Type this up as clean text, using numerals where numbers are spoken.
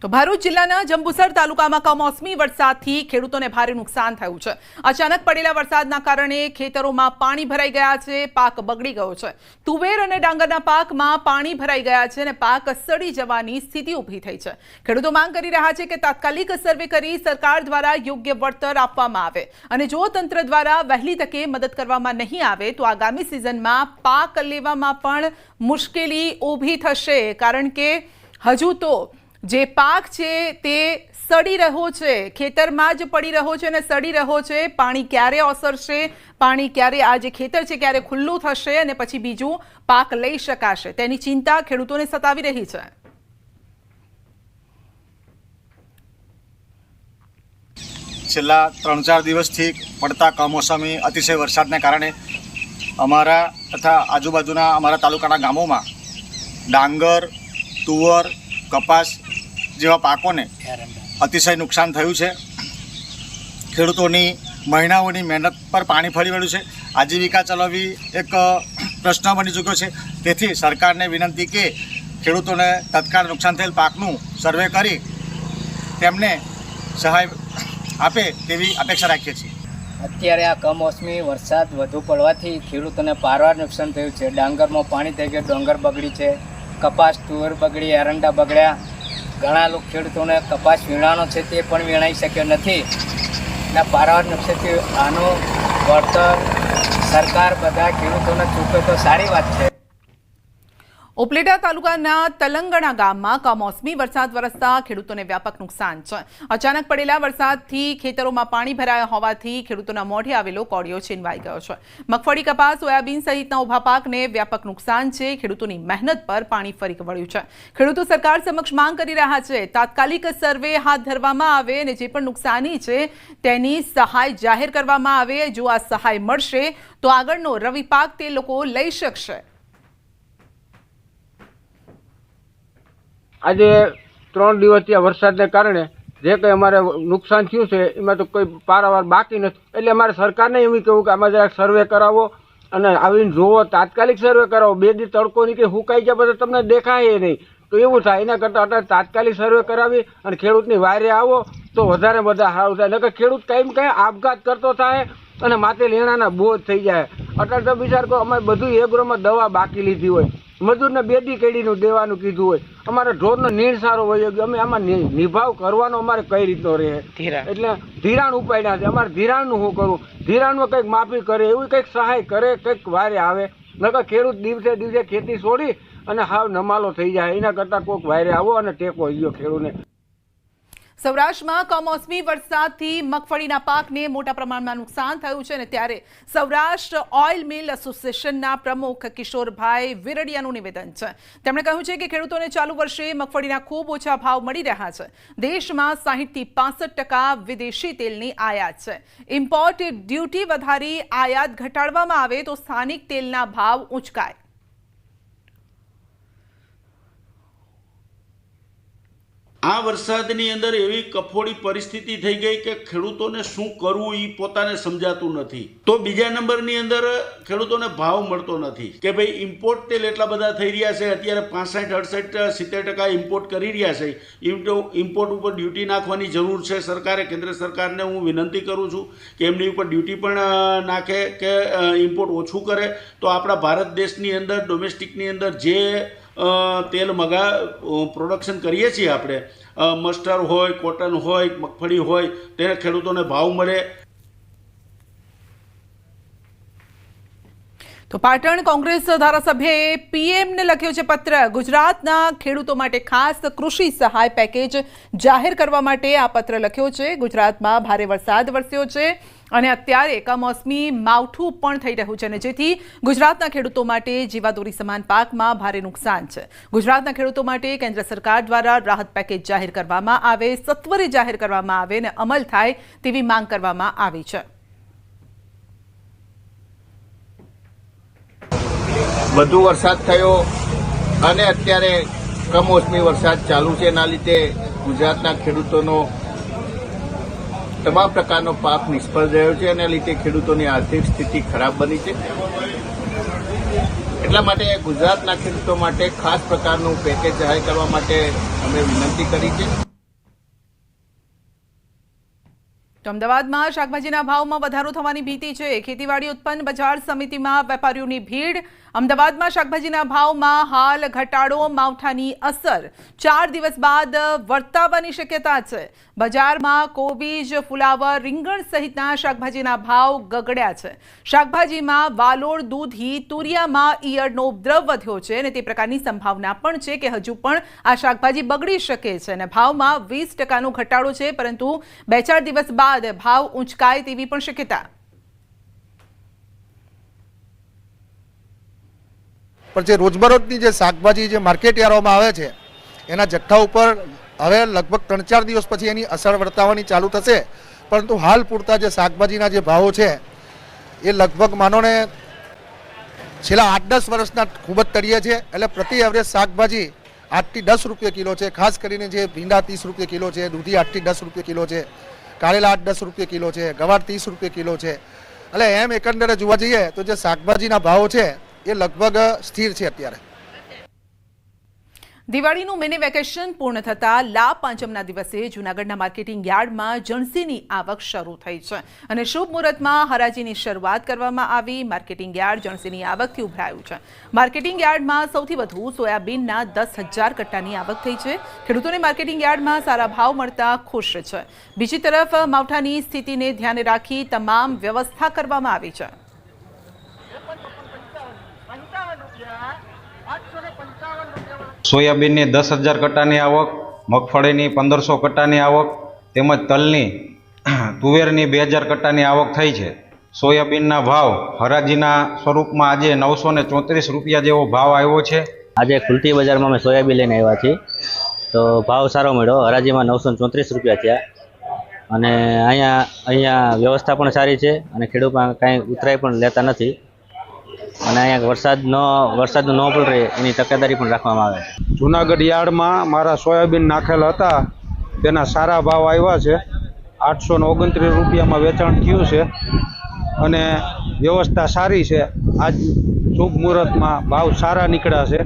તો ભરૂચ જિલ્લાના જંબુસર તાલુકામાં કમોસમી વરસાદથી ખેડૂતોને ભારે નુકસાન થયું છે। અચાનક પડેલા વરસાદના કારણે ખેતરોમાં પાણી ભરાઈ ગયા છે, પાક બગડી ગયો છે। તુવેર અને ડાંગરના પાકમાં પાણી ભરાઈ ગયા છે અને પાક સડી જવાની સ્થિતિ ઊભી થઈ છે। ખેડૂતો માંગ કરી રહ્યા છે કે તાત્કાલિક સર્વે કરી સરકાર દ્વારા યોગ્ય વળતર આપવામાં આવે અને જો તંત્ર દ્વારા વહેલી તકે મદદ કરવામાં નહીં આવે તો આગામી સિઝનમાં પાક લેવામાં પણ મુશ્કેલી ઊભી થશે, કારણ કે હજુ તો જે પાક છે તે સડી રહ્યો છે, ખેતરમાં જ પડી રહ્યો છે અને સડી રહ્યો છે। પાણી ક્યારે ઓસરશે, પાણી ક્યારે આ જે ખેતર છે ક્યારે ખુલ્લું થશે અને પછી બીજું પાક લઈ શકાશે, તેની ચિંતા ખેડૂતોને સતાવી રહી છે। છેલ્લા 3-4 દિવસથી પડતા કમોસમી અતિશય વરસાદને કારણે અમારા તથા આજુબાજુના અમારા તાલુકાના ગામોમાં ડાંગર, તુવર, કપાસ જેવા પાકોને અતિશય નુકસાન થયું છે। ખેડૂતોની મહિનાઓની મહેનત પર પાણી ફરી વળ્યું છે। આજીવિકા ચલાવવી એક પ્રશ્ન બની ચૂક્યો છે। તેથી સરકારને વિનંતી કે ખેડૂતોને તત્કાળ નુકસાન થયેલ પાકનું સર્વે કરી તેમને સહાય આપે તેવી અપેક્ષા રાખીએ છીએ। અત્યારે આ કમોસમી વરસાદ વધુ પડવાથી ખેડૂતોને પારવાર નુકસાન થયું છે। ડાંગરમાં પાણી થઈ ગયું, ડોંગર બગડી છે, કપાસ, તુવેર બગડી, એરંડા બગડ્યા। ઘણા લોકો ખેડૂતોને કપાસ વીણાનો છે તે પણ વીણાઈ શક્યો નથી અને પારવાર નુકસાનથી આનું વળતર સરકાર બધા ખેડૂતોને ચૂકવે તો સારી વાત છે। ઉપલેટા તાલુકાના તલંગણા ગામમાં કમોસમી વરસાદ વરસતા ખેડૂતોને વ્યાપક નુકસાન છે। અચાનક પડેલા વરસાદથી ખેતરોમાં પાણી ભરાયા હોવાથી ખેડૂતોના મોઢે આવેલો કોળિયો છીનવાઈ ગયો છે। મગફળી, કપાસ, સોયાબીન સહિતના ઊભા પાકને વ્યાપક નુકસાન છે। ખેડૂતોની મહેનત પર પાણી ફરી વળ્યું છે। ખેડૂતો સરકાર સમક્ષ માંગ કરી રહ્યા છે તાત્કાલિક સર્વે હાથ ધરવામાં આવે અને જે પણ નુકસાની છે તેની સહાય જાહેર કરવામાં આવે। જો આ સહાય મળશે તો આગળનો રવિ પાક તે લોકો લઈ શકશે। આજે 3 દિવસથી વરસાદને કારણે જે કંઈ અમારે નુકસાન થયું છે એમાં તો કોઈ પારાવાર બાકી નથી, એટલે અમારે સરકારને એવું કહેવું કે આમાં જરાક સર્વે કરાવો અને આવીને જોવો, તાત્કાલિક સર્વે કરાવો। 2 દી તડકો નીકળે હુકાઈ ગયા પછી તમને દેખાય નહીં તો એવું થાય। એના કરતાં અત્યારે તાત્કાલિક સર્વે કરાવી અને ખેડૂતની વારે આવો તો વધારે બધા સારું થાય, નકર ખેડૂત કંઈ કંઈ આપઘાત કરતો થાય અને માથે લેણાના બોજ થઈ જાય। અત્યારે તો વિચાર કરો, અમારે બધું એગ્રોમાં દવા બાકી લીધી હોય, મજૂરને 2 દી કેડીનું દેવાનું કીધું હોય, અમારે ઢોરનો નીણ સારો હોય ગયો, અમે આમાં નિભાવ કરવાનો અમારે કઈ રીતનો રહે, એટલે ધિરાણ ઉપાડ્યા છે। અમારે ધિરાણનું શું કરવું, ધિરાણમાં કંઈક માફી કરે, એવું કંઈક સહાય કરે, કંઈક વારે આવે, નકર ખેડૂત દિવસે દિવસે ખેતી છોડી અને હાવ નમાલો થઈ જાય। એના કરતાં કોઈક વારે આવો અને ટેકો ગયો ખેડૂતને। સૌરાષ્ટ્રમાં કમોસમી વરસાદથી મગફળીના પાકને મોટા પ્રમાણમાં નુકસાન થયું છે અને ત્યારે સૌરાષ્ટ્ર ઓઇલ મિલ એસોસિએશનના પ્રમુખ કિશોરભાઈ વિરડિયાનું નિવેદન છે। તેમણે કહ્યું છે કે ખેડૂતોને ચાલુ વર્ષે મગફળીના ખૂબ ઓછા ભાવ મળી રહ્યા છે। દેશમાં 60થી 65% વિદેશી તેલની આયાત છે। ઇમ્પોર્ટ ડ્યુટી વધારી આયાત ઘટાડવામાં આવે તો સ્થાનિક તેલના ભાવ ઊંચકાય। આ વરસાદની અંદર એવી કફોડી પરિસ્થિતિ થઈ ગઈ કે ખેડૂતોને શું કરવું એ પોતાને સમજાતું નથી। તો બીજા નંબરની અંદર ખેડૂતોને ભાવ મળતો નથી કે ભાઈ ઇમ્પોર્ટ તેલ એટલા બધા થઈ રહ્યા છે, અત્યારે 65, 68, 70% ઇમ્પોર્ટ કરી રહ્યા છે। ઇમ્પોર્ટ ઉપર ડ્યુટી નાખવાની જરૂર છે સરકારે। કેન્દ્ર સરકારને હું વિનંતી કરું છું કે એમની ઉપર ડ્યુટી પણ નાખે કે ઇમ્પોર્ટ ઓછું કરે તો આપણા ભારત દેશની અંદર ડોમેસ્ટિકની અંદર જે તેલ પ્રોડક્શન કરીએ છીએ આપણે, મસ્ટર્ડ હોય, કોટન હોય, મગફળી હોય, તેને ખેડૂતોને ભાવ મળે। તો પાટણ કોંગ્રેસ ધારાસભ્યએ પીએમને લખ્યો છે પત્ર। ગુજરાતના ખેડૂતો માટે ખાસ કૃષિ સહાય પેકેજ જાહેર કરવા માટે આ પત્ર લખ્યો છે। ગુજરાતમાં ભારે વરસાદ વરસ્યો છે અને અત્યારે કમોસમી માવઠું પણ થઈ રહ્યું છે અને જેથી ગુજરાતના ખેડૂતો માટે જીવાદોરી સમાન પાકમાં ભારે નુકસાન છે। ગુજરાતના ખેડૂતો માટે કેન્દ્ર સરકાર દ્વારા રાહત પેકેજ જાહેર કરવામાં આવે, સત્વરે જાહેર કરવામાં આવે અને અમલ થાય તેવી માંગ કરવામાં આવી છે। વધુ વરસાદ થયો અને અત્યારે કમોસમી વરસાદ ચાલુ છે, એના લીધે ગુજરાતના ખેડૂતોનો તમામ પ્રકારનો પાક નિષ્ફળ રહ્યો છે અને લીધે ખેડૂતોની આર્થિક સ્થિતિ ખરાબ બની છે। એટલા માટે ગુજરાતના ખેડૂતો માટે ખાસ પ્રકારનું પેકેજ જાહેર કરવા માટે અમે વિનંતી કરી છે। તો અમદાવાદમાં શાકભાજીના ભાવમાં વધારો થવાની ભીતિ છે. ખેતીવાડી ઉત્પન્ન બજાર સમિતિમાં વેપારીઓની ભીડ. અમદાવાદમાં શાકભાજીના ભાવમાં હાલ ઘટાડો, માવઠાની અસર 4 દિવસ બાદ વર્તાવાની શક્યતા છે. બજારમાં કોબીજ, ફુલાવર, રીંગણ સહિતના શાકભાજીના ભાવ ગગડ્યા છે. શાકભાજીમાં વાલોળ, દૂધી, તુરિયામાં ઈયળનો ઉપદ્રવ વધ્યો છે અને તે પ્રકારની સંભાવના પણ છે કે હજુ પણ આ શાકભાજી બગડી શકે છે અને ભાવમાં 20% ઘટાડો છે, પરંતુ 2-4 દિવસ બાદ ભાવ ઊંચકાય તેવી પણ શક્યતા. પણ જે રોજબરોજની જે શાકભાજી જે માર્કેટ યાર્ડોમાં આવે છે એના જથ્થા ઉપર હવે લગભગ 3-4 દિવસ પછી એની અસર વર્તાવાની ચાલુ થશે, પરંતુ હાલ પૂરતા જે શાકભાજીના જે ભાવો છે એ લગભગ માનો ને છેલ્લા 8-10 વર્ષના ખૂબ જ તળિયે છે. એટલે પ્રતિ એવરેજ શાકભાજી 8 થી 10 રૂપિયા કિલો છે. ખાસ કરીને જે ભીંડા 30 રૂપિયા કિલો છે, દૂધી 8 થી 10 રૂપિયા કિલો છે, કારેલા 8-10 રૂપિયા કિલો છે, ગવાર 30 રૂપિયા કિલો છે. એટલે એમ એકંદરે જોવા જઈએ તો જે શાકભાજીના ભાવો છે એ લગભગ સ્થિર છે અત્યારે. દિવાળીનું મિની વેકેશન પૂર્ણ થતાં લાભ પાંચમના દિવસે જૂનાગઢના માર્કેટિંગ યાર્ડમાં જણસીની આવક શરૂ થઈ છે અને શુભ મુહૂર્તમાં હરાજીની શરૂઆત કરવામાં આવી. માર્કેટિંગ યાર્ડ જણસીની આવકથી ઉભરાયું છે. માર્કેટિંગ યાર્ડમાં સૌથી વધુ સોયાબીનના 10,000 કટ્ટાની આવક થઈ છે. ખેડૂતોને માર્કેટિંગ યાર્ડમાં સારા ભાવ મળતા ખુશ છે. બીજી તરફ માવઠાની સ્થિતિને ધ્યાને રાખી તમામ વ્યવસ્થા કરવામાં આવી છે. સોયાબીનની 10,000 કટ્ટાની આવક, મગફળીની 1,500 કટ્ટાની આવક તેમજ તલની, તુવેરની 2,000 કટ્ટાની આવક થઈ છે. સોયાબીનના ભાવ હરાજીના સ્વરૂપમાં આજે 934 રૂપિયા જેવો ભાવ આવ્યો છે. આજે ખુલતી બજારમાં અમે સોયાબીન લઈને આવ્યા છીએ, તો ભાવ સારો મળ્યો. હરાજીમાં 934 રૂપિયા થયા અને અહીંયા વ્યવસ્થા પણ સારી છે અને ખેડૂતમાં કાંઈ ઉતરાઈ પણ લેતા નથી અને અહીંયા વરસાદનું ન પડે એની તકેદારી પણ રાખવામાં આવે છે. જૂનાગઢ યાર્ડમાં મારા સોયાબીન નાખેલા હતા તેના સારા ભાવ આવ્યા છે. 829 રૂપિયામાં વેચાણ થયું છે અને વ્યવસ્થા સારી છે. આજ શુભ મુહૂર્તમાં ભાવ સારા નીકળ્યા છે.